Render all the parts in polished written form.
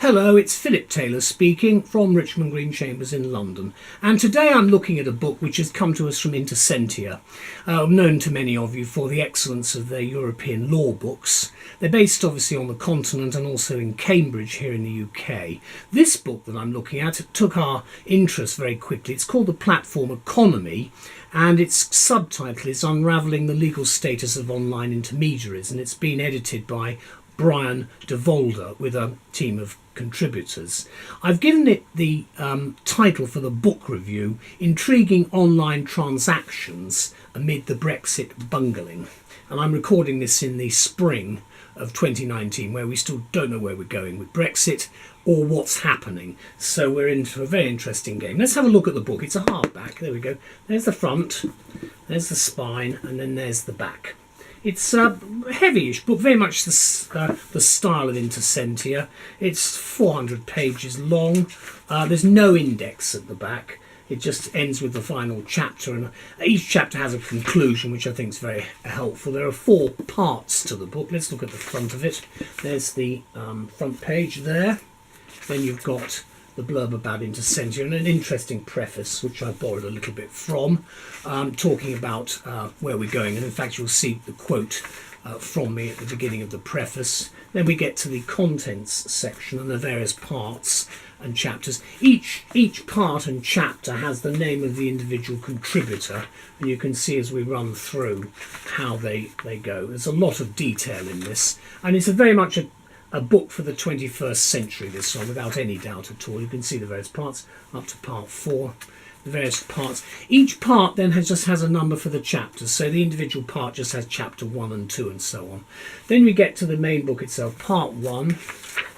Hello, it's Philip Taylor speaking from Richmond Green Chambers in London, and today I'm looking at a book which has come to us from Intersentia, known to many of you for the excellence of their European law books. They're based obviously on the continent and also in Cambridge here in the UK. This book that I'm looking at took our interest very quickly. It's called The Platform Economy, and its subtitle is Unravelling the Legal Status of Online Intermediaries, and it's been edited by Bram Devolder with a team of contributors. I've given it the title for the book review, Intriguing Online Transactions Amid the BREXIT Bungling. And I'm recording this in the spring of 2019, where we still don't know where we're going with Brexit or what's happening. So we're into a very interesting game. Let's have a look at the book. It's a hardback. There we go. There's the front, there's the spine, and then there's the back. It's a heavyish book, very much the style of Intersentia. It's 400 pages long. There's no index at the back. It just ends with the final chapter, and each chapter has a conclusion, which I think is very helpful. There are 4 parts to the book. Let's look at the front of it. There's the front page there. Then you've got the blurb about Intersentia and an interesting preface, which I borrowed a little bit from, talking about where we're going. And in fact, you'll see the quote from me at the beginning of the preface. Then we get to the contents section and the various parts and chapters. Each part and chapter has the name of the individual contributor, and you can see as we run through how they go. There's a lot of detail in this, and it's very much a book for the 21st century, this one, without any doubt at all. You can see the various parts up to part 4, the various parts. Each part then just has a number for the chapters, so the individual part just has chapter 1 and 2 and so on. Then we get to the main book itself, part 1,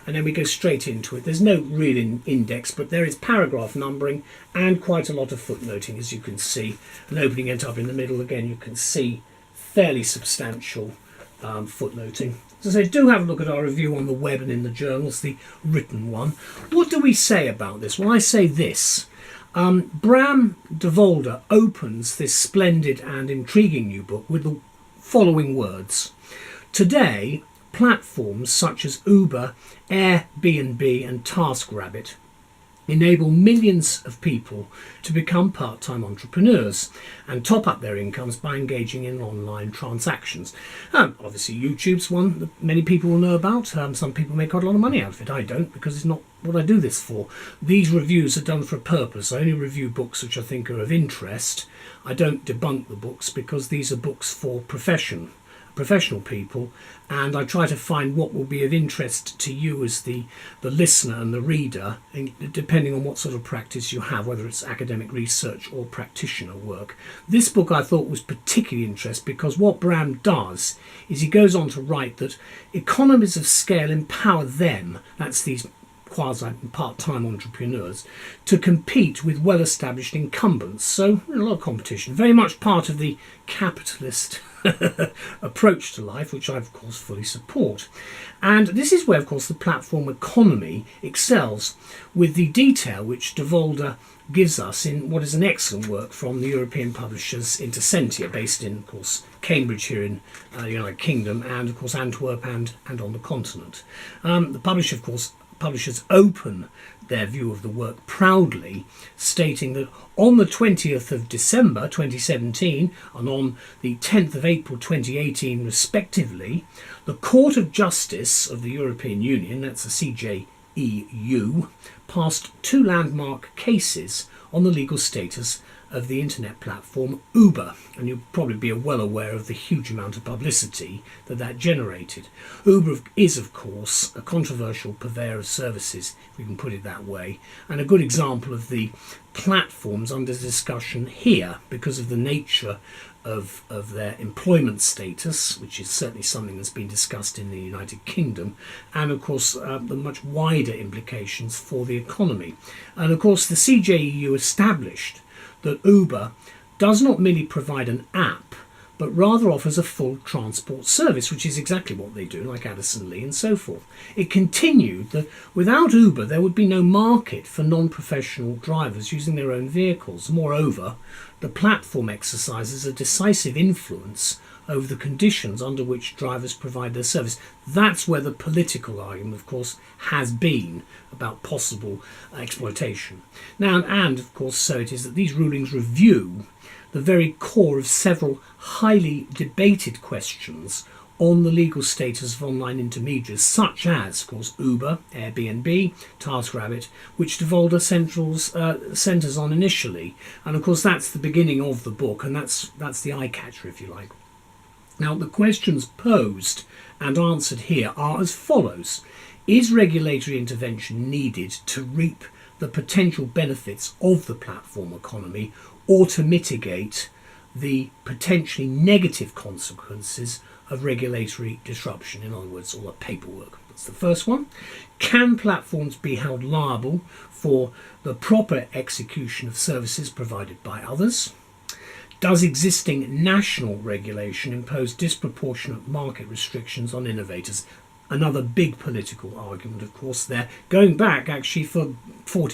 and then we go straight into it. There's no real index, but there is paragraph numbering and quite a lot of footnoting, as you can see. And opening it up in the middle, again, you can see fairly substantial footnoting. So do have a look at our review on the web and in the journals, the written one. What do we say about this? Well, I say this. Bram Devolder opens this splendid and intriguing new book with the following words. Today, platforms such as Uber, Airbnb and Task Rabbit enable millions of people to become part-time entrepreneurs and top up their incomes by engaging in online transactions. Obviously YouTube's one that many people will know about. Some people make quite a lot of money out of it. I don't, because it's not what I do this for. These reviews are done for a purpose. I only review books which I think are of interest. I don't debunk the books, because these are books for professional people, and I try to find what will be of interest to you as the listener and the reader, depending on what sort of practice you have, whether it's academic research or practitioner work. This book I thought was particularly interesting because what Bram does is he goes on to write that economies of scale empower them, that's these quasi part-time entrepreneurs, to compete with well-established incumbents. So a lot of competition, very much part of the capitalist approach to life, which I of course fully support. And this is where of course the platform economy excels, with the detail which Devolder gives us in what is an excellent work from the European publishers Intersentia, based in of course Cambridge here in the United Kingdom, and of course Antwerp and on the continent. The publisher of course publishers open their view of the work proudly, stating that on the 20th of December 2017 and on the 10th of April 2018 respectively, the Court of Justice of the European Union, that's the CJEU, passed 2 landmark cases on the legal status of the internet platform Uber, and you'll probably be well aware of the huge amount of publicity that generated. Uber is of course a controversial purveyor of services, if we can put it that way, and a good example of the platforms under discussion here because of the nature of their employment status, which is certainly something that's been discussed in the United Kingdom, and of course the much wider implications for the economy. And of course the CJEU established that Uber does not merely provide an app, but rather offers a full transport service, which is exactly what they do, like Addison Lee and so forth. It continued that without Uber there would be no market for non-professional drivers using their own vehicles. Moreover, the platform exercises a decisive influence over the conditions under which drivers provide their service. That's where the political argument, of course, has been about possible exploitation. Now, and of course, so it is that these rulings review the very core of several highly debated questions on the legal status of online intermediaries, such as, of course, Uber, Airbnb, Task Rabbit, which Devolder centres on initially. And of course, that's the beginning of the book, and that's the eye-catcher, if you like. Now, the questions posed and answered here are as follows. Is regulatory intervention needed to reap the potential benefits of the platform economy, or to mitigate the potentially negative consequences of regulatory disruption? In other words, all the paperwork. That's the first one. Can platforms be held liable for the proper execution of services provided by others? Does existing national regulation impose disproportionate market restrictions on innovators? Another big political argument, of course, there, going back actually for 4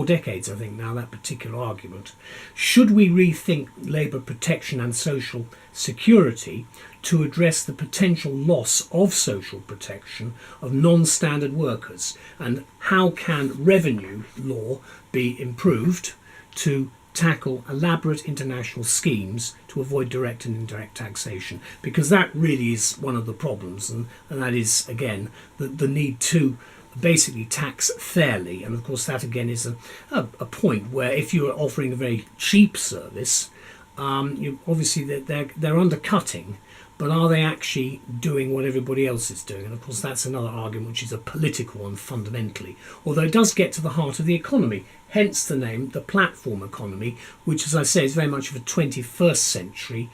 decades, I think now, that particular argument. Should we rethink labour protection and social security to address the potential loss of social protection of non-standard workers? And how can revenue law be improved to tackle elaborate international schemes to avoid direct and indirect taxation? Because that really is one of the problems, and that is, again, the need to basically tax fairly. And of course that again is a point where if you're offering a very cheap service, you obviously they're undercutting, but are they actually doing what everybody else is doing? And of course that's another argument, which is a political one fundamentally, although it does get to the heart of the economy, hence the name, the platform economy, which, as I say, is very much of a 21st century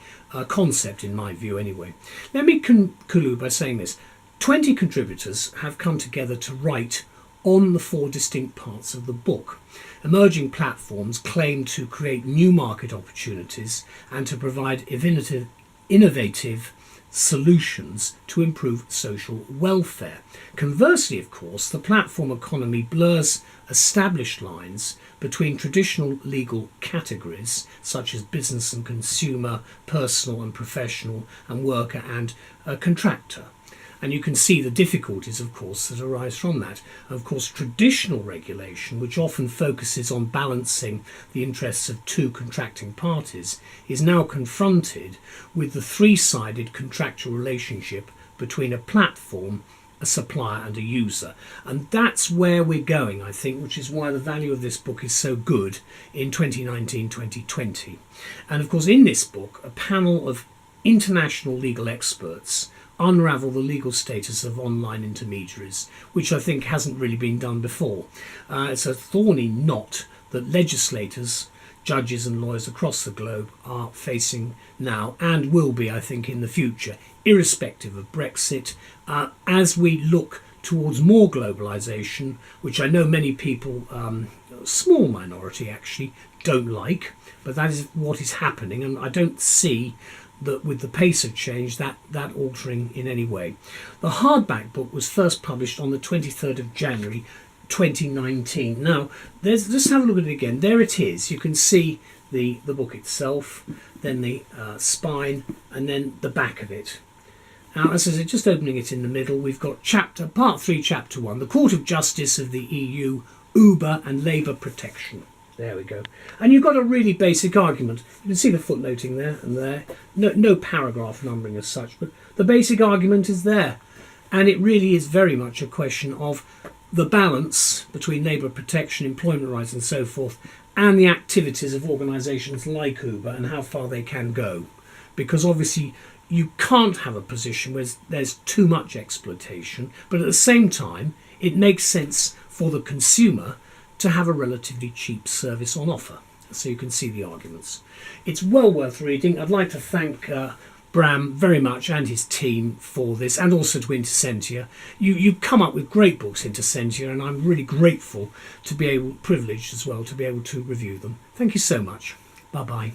concept in my view anyway. Let me conclude by saying this. 20 contributors have come together to write on the 4 distinct parts of the book. Emerging platforms claim to create new market opportunities and to provide innovative solutions to improve social welfare. Conversely, of course, the platform economy blurs established lines between traditional legal categories such as business and consumer, personal and professional, and worker and contractor. And you can see the difficulties, of course, that arise from that. Of course, traditional regulation, which often focuses on balancing the interests of 2 contracting parties, is now confronted with the 3-sided contractual relationship between a platform, a supplier and a user. And that's where we're going, I think, which is why the value of this book is so good in 2019-2020. And of course, in this book, a panel of international legal experts unravel the legal status of online intermediaries, which I think hasn't really been done before. It's a thorny knot that legislators, judges and lawyers across the globe are facing now and will be, I think, in the future, irrespective of Brexit, as we look towards more globalisation, which I know many people, a small minority actually, don't like, but that is what is happening, and I don't see that with the pace of change that altering in any way. The hardback book was first published on the 23rd of January 2019. Now let's have a look at it again. There it is. You can see the book itself, then the spine, and then the back of it. Now, as I said, just opening it in the middle, we've got part 3, chapter 1, the Court of Justice of the EU, Uber and Labour Protection. There we go. And you've got a really basic argument. You can see the footnoting there and there. No paragraph numbering as such, but the basic argument is there. And it really is very much a question of the balance between labour protection, employment rights and so forth, and the activities of organisations like Uber and how far they can go. Because obviously you can't have a position where there's too much exploitation, but at the same time it makes sense for the consumer to have a relatively cheap service on offer. So you can see the arguments. It's well worth reading. I'd like to thank Bram very much and his team for this, and also to Intersentia. You come up with great books, Intersentia, and I'm really grateful to be privileged as well to be able to review them. Thank you so much. Bye bye.